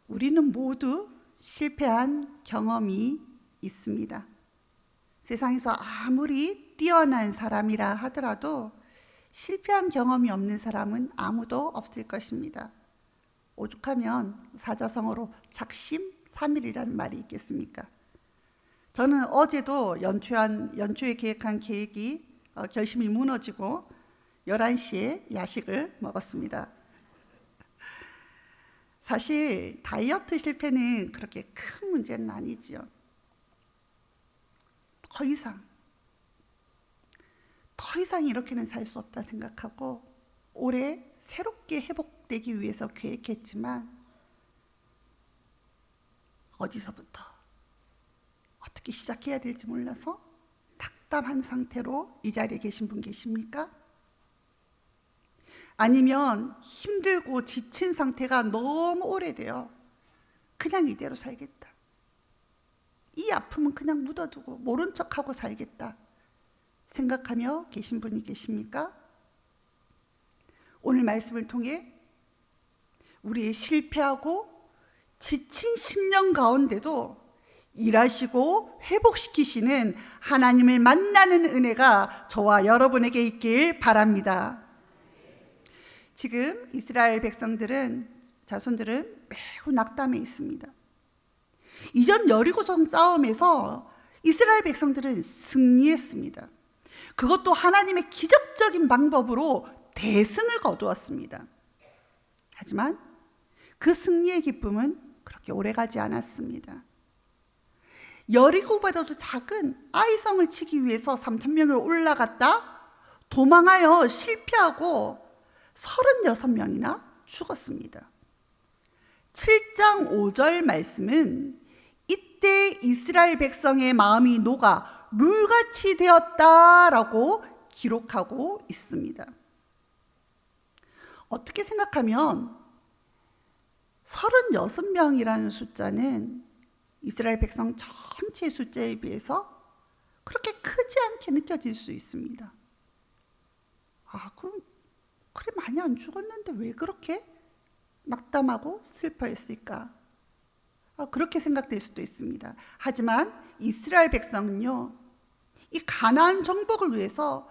우리는 모두 실패한 경험이 있습니다. 세상에서 아무리 뛰어난 사람이라 하더라도 실패한 경험이 없는 사람은 아무도 없을 것입니다. 오죽하면 사자성어로 작심삼일이라는 말이 있겠습니까? 저는 어제도 연초에 계획한 계획이 결심이 무너지고 11시에 야식을 먹었습니다. 사실 다이어트 실패는 그렇게 큰 문제는 아니지요. 더 이상 이렇게는 살 수 없다 생각하고 올해 새롭게 회복되기 위해서 계획했지만 어디서부터 어떻게 시작해야 될지 몰라서 낙담한 상태로 이 자리에 계신 분 계십니까? 아니면 힘들고 지친 상태가 너무 오래돼요. 그냥 이대로 살겠다. 이 아픔은 그냥 묻어두고 모른 척하고 살겠다 생각하며 계신 분이 계십니까? 오늘 말씀을 통해 우리의 실패하고 지친 심령 가운데도 일하시고 회복시키시는 하나님을 만나는 은혜가 저와 여러분에게 있길 바랍니다. 지금 이스라엘 자손들은 매우 낙담해 있습니다. 이전 여리고성 싸움에서 이스라엘 백성들은 승리했습니다. 그것도 하나님의 기적적인 방법으로 대승을 거두었습니다. 하지만 그 승리의 기쁨은 그렇게 오래가지 않았습니다. 여리고보다도 작은 아이성을 치기 위해서 3,000명을 올라갔다 도망하여 실패하고 36명이나 죽었습니다. 7장 5절 말씀은 이때 이스라엘 백성의 마음이 녹아 물같이 되었다라고 기록하고 있습니다. 어떻게 생각하면 36명이라는 숫자는 이스라엘 백성 전체의 숫자에 비해서 그렇게 크지 않게 느껴질 수 있습니다. 그럼 그래 많이 안 죽었는데 왜 그렇게 낙담하고 슬퍼했을까? 그렇게 생각될 수도 있습니다. 하지만 이스라엘 백성은요, 이 가나안 정복을 위해서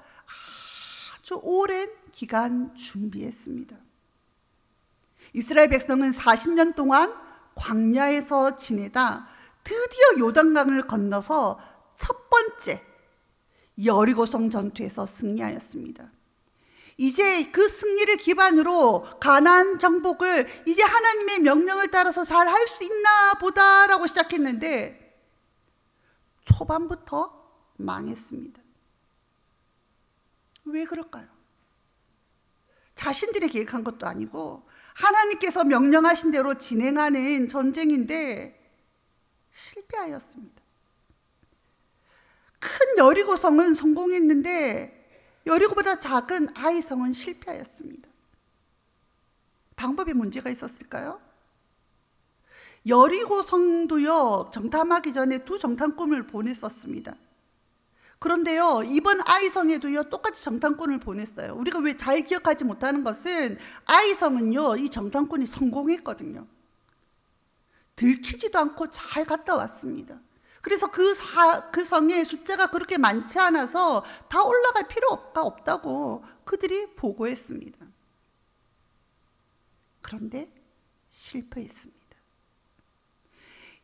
아주 오랜 기간 준비했습니다. 이스라엘 백성은 40년 동안 광야에서 지내다 드디어 요단강을 건너서 첫 번째 여리고성 전투에서 승리하였습니다. 이제 그 승리를 기반으로 가나안 정복을 이제 하나님의 명령을 따라서 잘 할 수 있나 보다라고 시작했는데 초반부터 망했습니다. 왜 그럴까요? 자신들이 계획한 것도 아니고 하나님께서 명령하신 대로 진행하는 전쟁인데 실패하였습니다. 큰 여리고성은 성공했는데 여리고보다 작은 아이성은 실패하였습니다. 방법에 문제가 있었을까요? 여리고성도요, 정탐하기 전에 2 정탐꾼을 보냈었습니다. 그런데요, 이번 아이성에도요 똑같이 정탐꾼을 보냈어요. 우리가 왜 잘 기억하지 못하는 것은 아이성은요 이 정탐꾼이 성공했거든요. 들키지도 않고 잘 갔다 왔습니다. 그래서 그 성의 숫자가 그렇게 많지 않아서 다 올라갈 필요가 없다고 그들이 보고했습니다. 그런데 실패했습니다.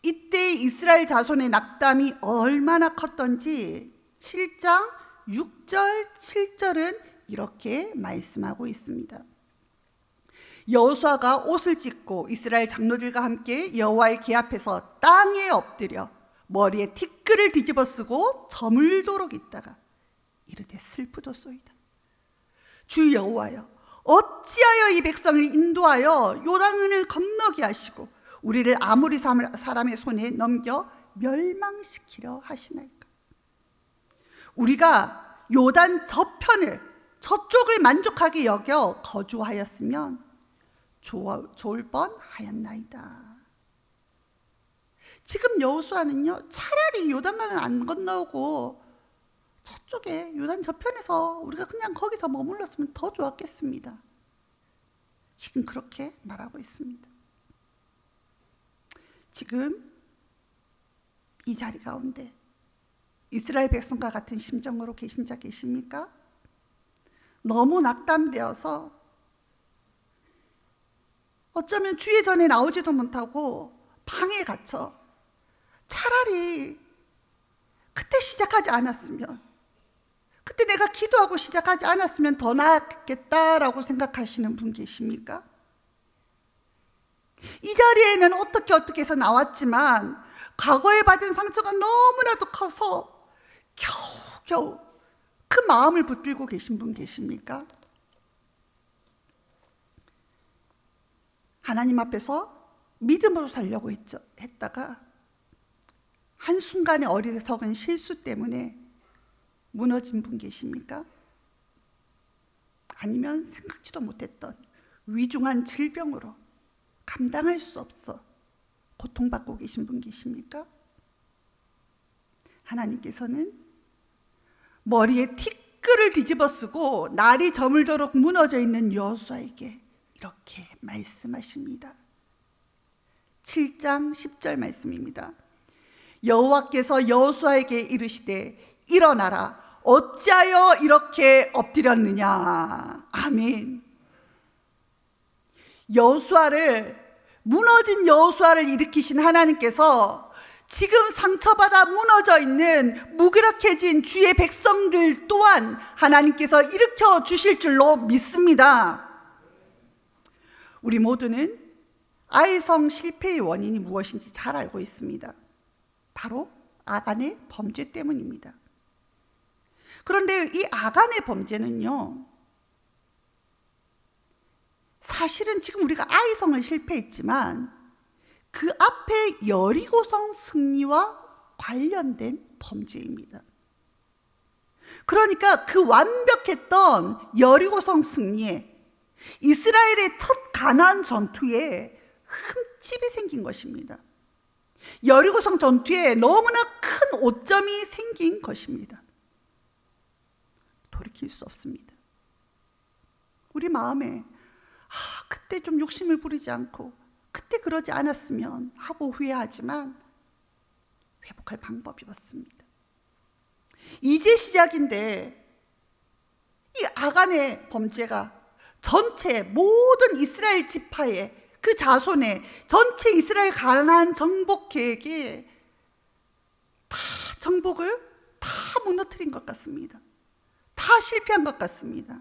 이때 이스라엘 자손의 낙담이 얼마나 컸던지 7장 6절 7절은 이렇게 말씀하고 있습니다. 여호수아가 옷을 찢고 이스라엘 장로들과 함께 여호와의 궤 앞에서 땅에 엎드려 머리에 티끌을 뒤집어 쓰고 저물도록 있다가 이르되 슬프도소이다. 주 여호와여, 어찌하여 이 백성을 인도하여 요단을 건너게 하시고 우리를 아모리 사람의 손에 넘겨 멸망시키려 하시나이까. 우리가 요단 저쪽을 만족하게 여겨 거주하였으면 좋을 뻔하였나이다. 지금 여호수아는요 차라리 요단강을 안 건너오고 저쪽에 요단 저편에서 우리가 그냥 거기서 머물렀으면 더 좋았겠습니다. 지금 그렇게 말하고 있습니다. 지금 이 자리 가운데 이스라엘 백성과 같은 심정으로 계신 자 계십니까? 너무 낙담되어서 어쩌면 주의 전에 나오지도 못하고 방에 갇혀 차라리 그때 시작하지 않았으면, 그때 내가 기도하고 시작하지 않았으면 더 나았겠다라고 생각하시는 분 계십니까? 이 자리에는 어떻게 해서 나왔지만 과거에 받은 상처가 너무나도 커서 겨우겨우 그 마음을 붙들고 계신 분 계십니까? 하나님 앞에서 믿음으로 살려고 했다가 한순간의 어리석은 실수 때문에 무너진 분 계십니까? 아니면 생각지도 못했던 위중한 질병으로 감당할 수 없어 고통받고 계신 분 계십니까? 하나님께서는 머리에 티끌을 뒤집어 쓰고 날이 저물도록 무너져 있는 여호수아에게 이렇게 말씀하십니다. 7장 10절 말씀입니다. 여호와께서 여호수아에게 이르시되 일어나라, 어찌하여 이렇게 엎드렸느냐. 아멘. 무너진 여호수아를 일으키신 하나님께서 지금 상처받아 무너져 있는 무기력해진 주의 백성들 또한 하나님께서 일으켜 주실 줄로 믿습니다. 우리 모두는 아이성 실패의 원인이 무엇인지 잘 알고 있습니다. 바로 아간의 범죄 때문입니다. 그런데 이 아간의 범죄는요, 사실은 지금 우리가 아이성을 실패했지만 그 앞에 여리고성 승리와 관련된 범죄입니다. 그러니까 그 완벽했던 여리고성 승리에, 이스라엘의 첫 가나안 전투에 흠집이 생긴 것입니다. 여리고성 전투에 너무나 큰 오점이 생긴 것입니다. 돌이킬 수 없습니다. 우리 마음에 그때 좀 욕심을 부리지 않고 그때 그러지 않았으면 하고 후회하지만 회복할 방법이 없습니다. 이제 시작인데 이 아간의 범죄가 전체 모든 이스라엘 지파의 그 자손의 전체 이스라엘 가나안 정복 계획에 다 정복을 다 무너뜨린 것 같습니다. 다 실패한 것 같습니다.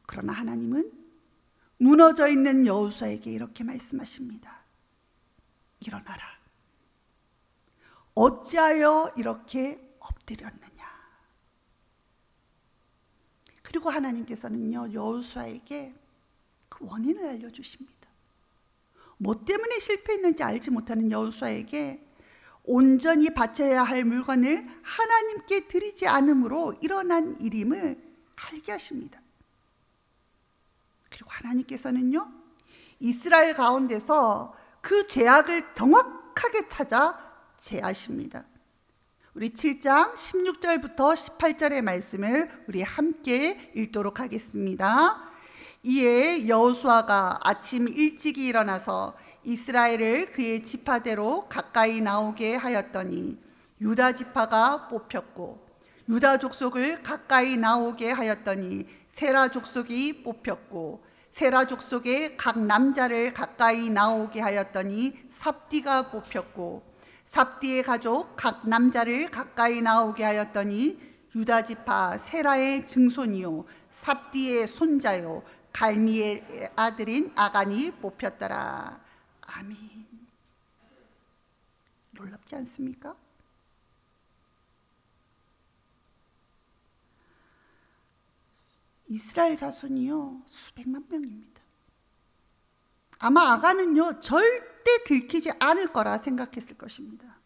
그러나 하나님은 무너져 있는 여호수아에게 이렇게 말씀하십니다. 일어나라. 어찌하여 이렇게 엎드렸느냐. 그리고 하나님께서는요, 여호수아에게 그 원인을 알려주십니다. 뭐 때문에 실패했는지 알지 못하는 여호수아에게 온전히 바쳐야 할 물건을 하나님께 드리지 않음으로 일어난 일임을 알게 하십니다. 그리고 하나님께서는요, 이스라엘 가운데서 그 죄악을 정확하게 찾아 제하십니다. 우리 7장 16절부터 18절의 말씀을 우리 함께 읽도록 하겠습니다. 이에 여호수아가 아침 일찍이 일어나서 이스라엘을 그의 지파대로 가까이 나오게 하였더니 유다 지파가 뽑혔고, 유다 족속을 가까이 나오게 하였더니 세라 족속이 뽑혔고, 세라 족속의 각 남자를 가까이 나오게 하였더니 삽디가 뽑혔고, 삽디의 가족 각 남자를 가까이 나오게 하였더니 유다 지파 세라의 증손이요 삽디의 손자요 갈미의 아들인 아간이 뽑혔더라. 아멘. 놀랍지 않습니까? 이스라엘 자손이요 수백만 명입니다. 아마 아간은요 절대 들키지 않을 거라 생각했을 것입니다.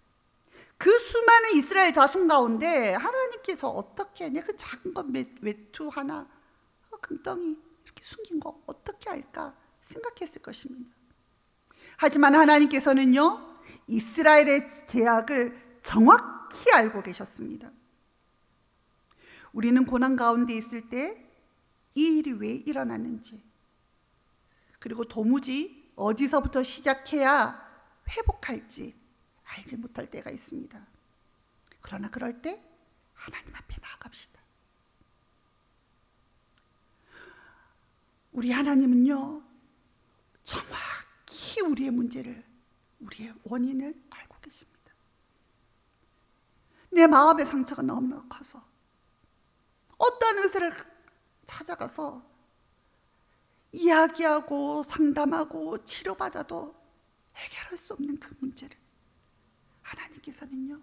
그 수많은 이스라엘 자손 가운데 하나님께서 어떻게 그 작은 것 외투 하나, 금덩이 이렇게 숨긴 거 어떻게 할까 생각했을 것입니다. 하지만 하나님께서는요 이스라엘의 죄악을 정확히 알고 계셨습니다. 우리는 고난 가운데 있을 때 이 일이 왜 일어났는지, 그리고 도무지 어디서부터 시작해야 회복할지 알지 못할 때가 있습니다. 그러나 그럴 때 하나님 앞에 나아갑시다. 우리 하나님은요, 정확히 우리의 문제를, 우리의 원인을 알고 계십니다. 내 마음의 상처가 너무나 커서 어떤 의사를 찾아가서 이야기하고 상담하고 치료받아도 해결할 수 없는 그 문제를 하나님께서는요,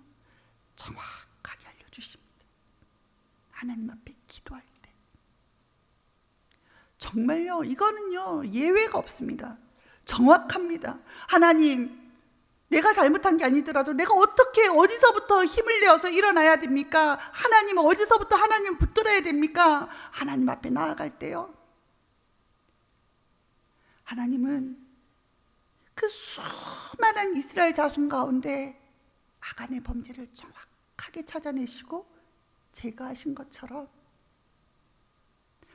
정확하게 알려주십니다. 하나님 앞에 기도할 때. 정말요, 이거는요, 예외가 없습니다. 정확합니다. 하나님, 내가 잘못한 게 아니더라도 내가 어떻게 어디서부터 힘을 내어서 일어나야 됩니까? 하나님 어디서부터 하나님 붙들어야 됩니까? 하나님 앞에 나아갈 때요, 하나님은 그 수많은 이스라엘 자손 가운데 아간의 범죄를 정확하게 찾아내시고 제거하신 것처럼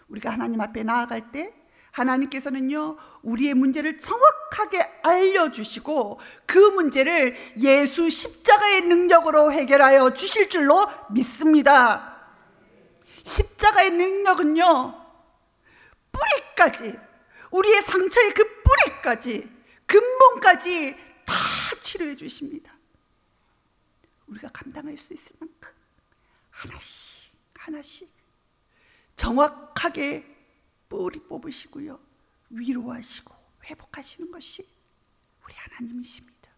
우리가 하나님 앞에 나아갈 때 하나님께서는요, 우리의 문제를 정확하게 알려주시고 그 문제를 예수 십자가의 능력으로 해결하여 주실 줄로 믿습니다. 십자가의 능력은요, 뿌리까지, 우리의 상처의 그 뿌리까지, 근본까지 다 치료해 주십니다. 우리가 감당할 수 있을 만큼 하나씩 하나씩 정확하게 뿌리 뽑으시고요, 위로하시고 회복하시는 것이 우리 하나님이십니다.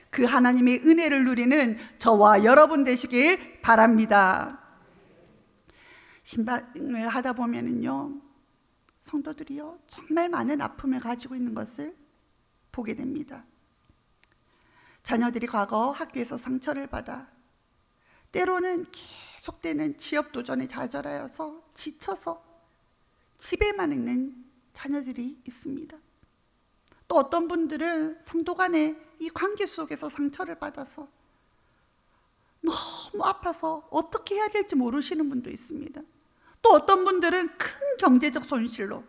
그 하나님의 은혜를 누리는 저와 여러분 되시길 바랍니다. 신방을 하다 보면은요, 성도들이요, 정말 많은 아픔을 가지고 있는 것을 보게 됩니다. 자녀들이 과거 학교에서 상처를 받아 때로는 계속되는 취업도전에 좌절하여서 지쳐서 집에만 있는 자녀들이 있습니다. 또 어떤 분들은 성도 간의 이 관계 속에서 상처를 받아서 너무 아파서 어떻게 해야 될지 모르시는 분도 있습니다. 또 어떤 분들은 큰 경제적 손실로,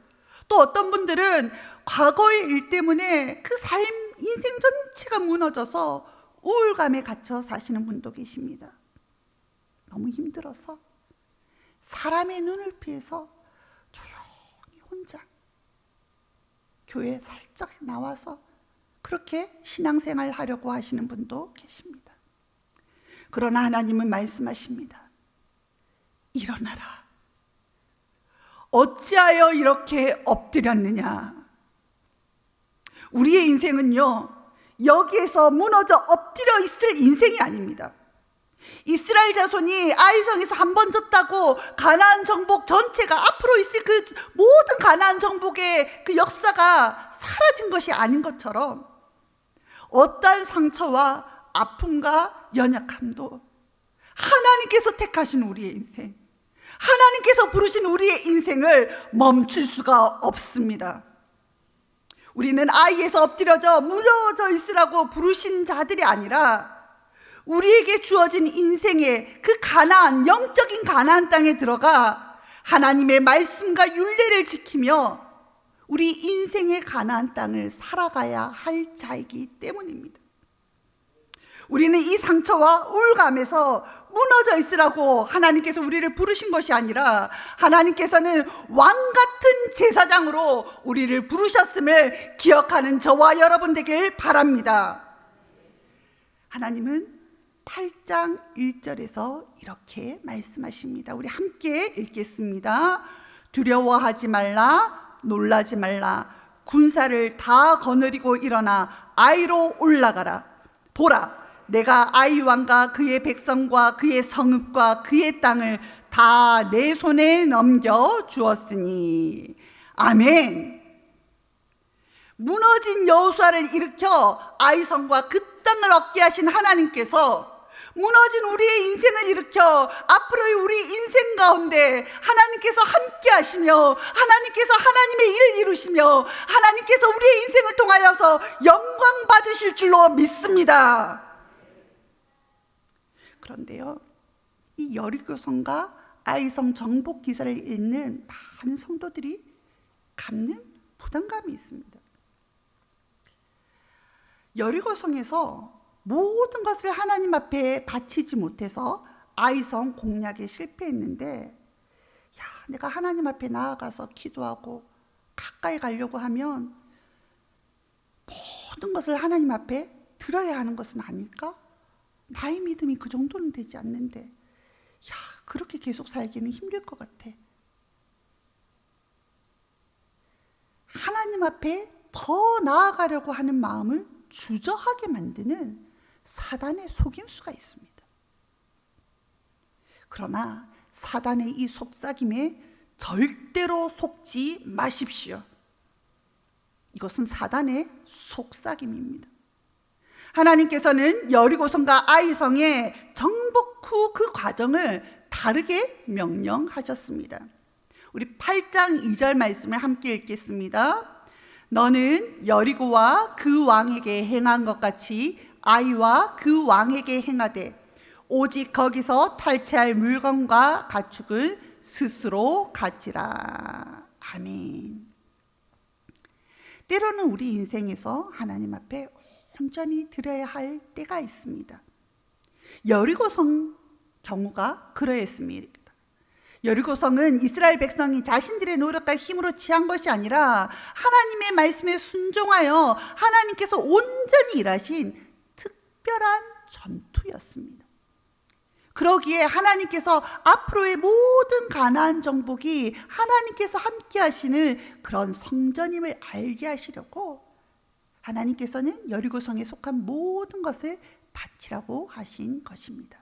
또 어떤 분들은 과거의 일 때문에 그 삶, 인생 전체가 무너져서 우울감에 갇혀 사시는 분도 계십니다. 너무 힘들어서 사람의 눈을 피해서 조용히 혼자 교회에 살짝 나와서 그렇게 신앙생활 하려고 하시는 분도 계십니다. 그러나 하나님은 말씀하십니다. 일어나라. 어찌하여 이렇게 엎드렸느냐. 우리의 인생은요, 여기에서 무너져 엎드려 있을 인생이 아닙니다. 이스라엘 자손이 아이성에서 한 번 졌다고 가나안 정복 전체가 앞으로 있을 그 모든 가나안 정복의 그 역사가 사라진 것이 아닌 것처럼 어떠한 상처와 아픔과 연약함도 하나님께서 택하신 우리의 인생, 하나님께서 부르신 우리의 인생을 멈출 수가 없습니다. 우리는 아이에서 엎드려져 무너져 있으라고 부르신 자들이 아니라 우리에게 주어진 인생의 그 가나안, 영적인 가나안 땅에 들어가 하나님의 말씀과 율례를 지키며 우리 인생의 가나안 땅을 살아가야 할 자이기 때문입니다. 우리는 이 상처와 우울감에서 무너져 있으라고 하나님께서 우리를 부르신 것이 아니라 하나님께서는 왕같은 제사장으로 우리를 부르셨음을 기억하는 저와 여러분 되길 바랍니다. 하나님은 8장 1절에서 이렇게 말씀하십니다. 우리 함께 읽겠습니다. 두려워하지 말라, 놀라지 말라. 군사를 다 거느리고 일어나 아이로 올라가라. 보라, 내가 아이 왕과 그의 백성과 그의 성읍과 그의 땅을 다 내 손에 넘겨 주었으니. 아멘. 무너진 여호수아를 일으켜 아이성과 그 땅을 얻게 하신 하나님께서 무너진 우리의 인생을 일으켜 앞으로의 우리 인생 가운데 하나님께서 함께 하시며 하나님께서 하나님의 일을 이루시며 하나님께서 우리의 인생을 통하여서 영광 받으실 줄로 믿습니다. 그런데요, 이 여리고성과 아이성 정복 기사를 읽는 많은 성도들이 갖는 부담감이 있습니다. 여리고성에서 모든 것을 하나님 앞에 바치지 못해서 아이성 공략에 실패했는데, 내가 하나님 앞에 나아가서 기도하고 가까이 가려고 하면 모든 것을 하나님 앞에 들어야 하는 것은 아닐까? 나의 믿음이 그 정도는 되지 않는데, 그렇게 계속 살기는 힘들 것 같아. 하나님 앞에 더 나아가려고 하는 마음을 주저하게 만드는 사단의 속임수가 있습니다. 그러나 사단의 이 속삭임에 절대로 속지 마십시오. 이것은 사단의 속삭임입니다. 하나님께서는 여리고성과 아이성의 정복 후 그 과정을 다르게 명령하셨습니다. 우리 8장 2절 말씀을 함께 읽겠습니다. 너는 여리고와 그 왕에게 행한 것 같이 아이와 그 왕에게 행하되 오직 거기서 탈취할 물건과 가축은 스스로 가지라. 아멘. 때로는 우리 인생에서 하나님 앞에 온전히 드려야 할 때가 있습니다. 여리고성 경우가 그러했습니다. 여리고성은 이스라엘 백성이 자신들의 노력과 힘으로 취한 것이 아니라 하나님의 말씀에 순종하여 하나님께서 온전히 일하신 특별한 전투였습니다. 그러기에 하나님께서 앞으로의 모든 가나안 정복이 하나님께서 함께 하시는 그런 성전임을 알게 하시려고 하나님께서는 여리고성에 속한 모든 것을 바치라고 하신 것입니다.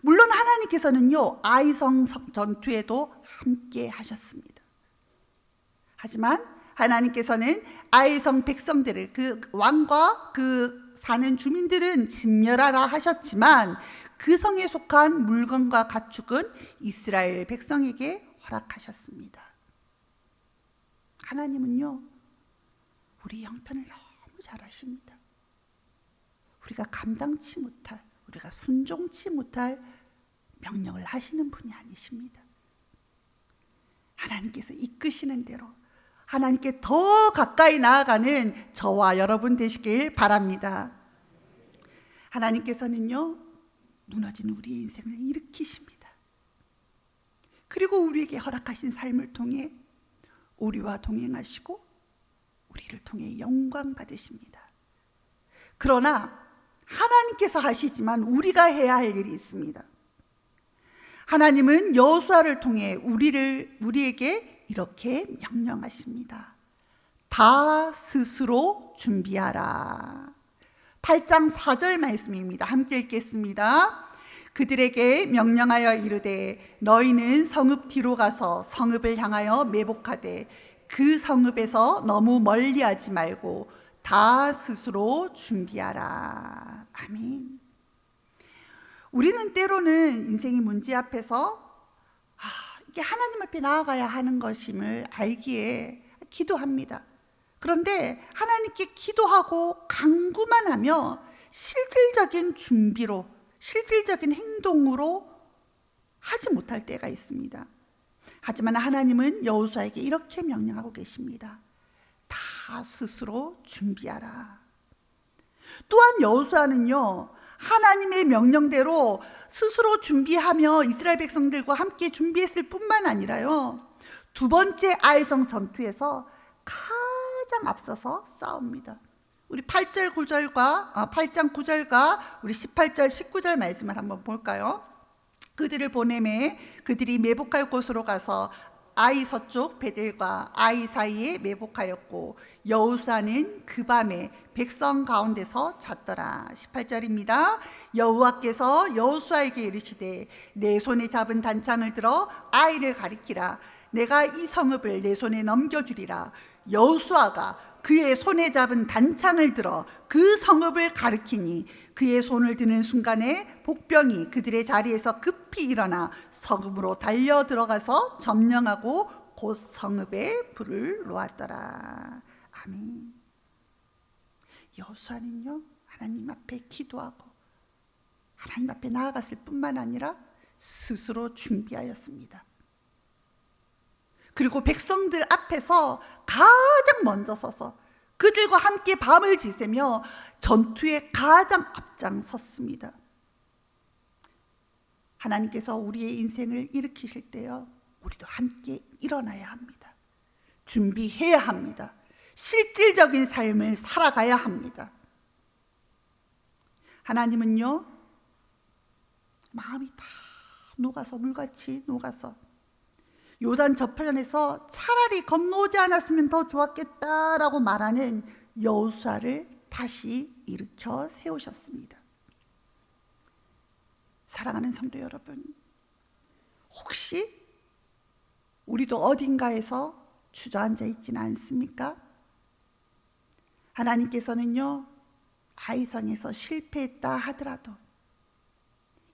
물론 하나님께서는요, 아이성 전투에도 함께 하셨습니다. 하지만 하나님께서는 아이성 백성들을, 그 왕과 그 사는 주민들은 진멸하라 하셨지만 그 성에 속한 물건과 가축은 이스라엘 백성에게 허락하셨습니다. 하나님은요, 우리 형편을 너무 잘 아십니다. 우리가 감당치 못할, 우리가 순종치 못할 명령을 하시는 분이 아니십니다. 하나님께서 이끄시는 대로 하나님께 더 가까이 나아가는 저와 여러분 되시길 바랍니다. 하나님께서는요, 무너진 우리의 인생을 일으키십니다. 그리고 우리에게 허락하신 삶을 통해 우리와 동행하시고 우리를 통해 영광 받으십니다. 그러나 하나님께서 하시지만 우리가 해야 할 일이 있습니다. 하나님은 여호수아를 통해 우리에게 이렇게 명령하십니다. 다 스스로 준비하라. 8장 4절 말씀입니다. 함께 읽겠습니다. 그들에게 명령하여 이르되 너희는 성읍 뒤로 가서 성읍을 향하여 매복하되 그 성읍에서 너무 멀리하지 말고 다 스스로 준비하라. 아멘. 우리는 때로는 인생의 문제 앞에서 이게 하나님 앞에 나아가야 하는 것임을 알기에 기도합니다. 그런데 하나님께 기도하고 간구만 하며 실질적인 준비로, 실질적인 행동으로 하지 못할 때가 있습니다. 하지만 하나님은 여호수아에게 이렇게 명령하고 계십니다. 다 스스로 준비하라. 또한 여호수아는요, 하나님의 명령대로 스스로 준비하며 이스라엘 백성들과 함께 준비했을 뿐만 아니라요, 두 번째 아이성 전투에서 가장 앞서서 싸웁니다. 우리 8장 9절과 우리 18절 19절 말씀을 한번 볼까요? 그들을 보내매 그들이 매복할 곳으로 가서 아이 서쪽 베델과 아이 사이에 매복하였고 여호수아는 그 밤에 백성 가운데서 잤더라. 18절입니다. 여호와께서 여호수아에게 이르시되 내 손에 잡은 단창을 들어 아이를 가리키라. 내가 이 성읍을 내 손에 넘겨주리라. 여호수아가 그의 손에 잡은 단창을 들어 그 성읍을 가리키니 그의 손을 드는 순간에 복병이 그들의 자리에서 급히 일어나 성읍으로 달려 들어가서 점령하고 곧 성읍에 불을 놓았더라. 아멘. 여호수아는요, 하나님 앞에 기도하고 하나님 앞에 나아갔을 뿐만 아니라 스스로 준비하였습니다. 그리고 백성들 앞에서 가장 먼저 서서 그들과 함께 밤을 지새며 전투에 가장 앞장섰습니다. 하나님께서 우리의 인생을 일으키실 때요, 우리도 함께 일어나야 합니다. 준비해야 합니다. 실질적인 삶을 살아가야 합니다. 하나님은요, 마음이 다 녹아서, 물같이 녹아서 요단 저편에서 차라리 건너오지 않았으면 더 좋았겠다라고 말하는 여호수아를 다시 일으켜 세우셨습니다. 사랑하는 성도 여러분, 혹시 우리도 어딘가에서 주저앉아 있지는 않습니까? 하나님께서는요, 아이성에서 실패했다 하더라도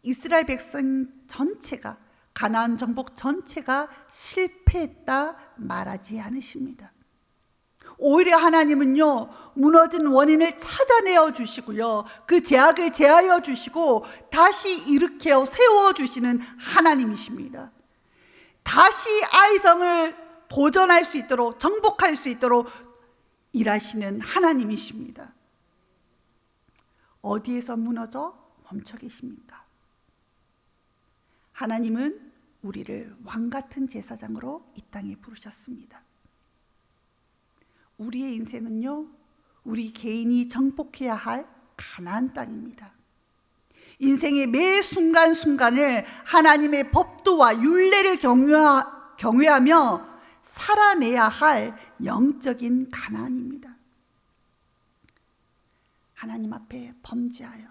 이스라엘 백성 전체가, 가나안 정복 전체가 실패했다 말하지 않으십니다. 오히려 하나님은요, 무너진 원인을 찾아내어 주시고요, 그 죄악을 제하여 주시고 다시 일으켜 세워 주시는 하나님이십니다. 다시 아이성을 도전할 수 있도록, 정복할 수 있도록 일하시는 하나님이십니다. 어디에서 무너져 멈춰 계십니까? 하나님은 우리를 왕같은 제사장으로 이 땅에 부르셨습니다. 우리의 인생은요, 우리 개인이 정복해야 할 가나안 땅입니다. 인생의 매 순간순간을 하나님의 법도와 율례를 경외하며 살아내야 할 영적인 가나안입니다. 하나님 앞에 범죄하여,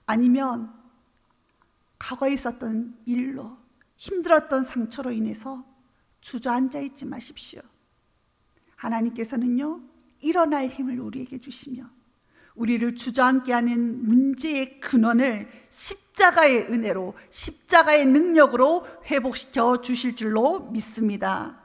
아니면 과거에 있었던 일로, 힘들었던 상처로 인해서 주저앉아 있지 마십시오. 하나님께서는요, 일어날 힘을 우리에게 주시며 우리를 주저앉게 하는 문제의 근원을 십자가의 은혜로, 십자가의 능력으로 회복시켜 주실 줄로 믿습니다.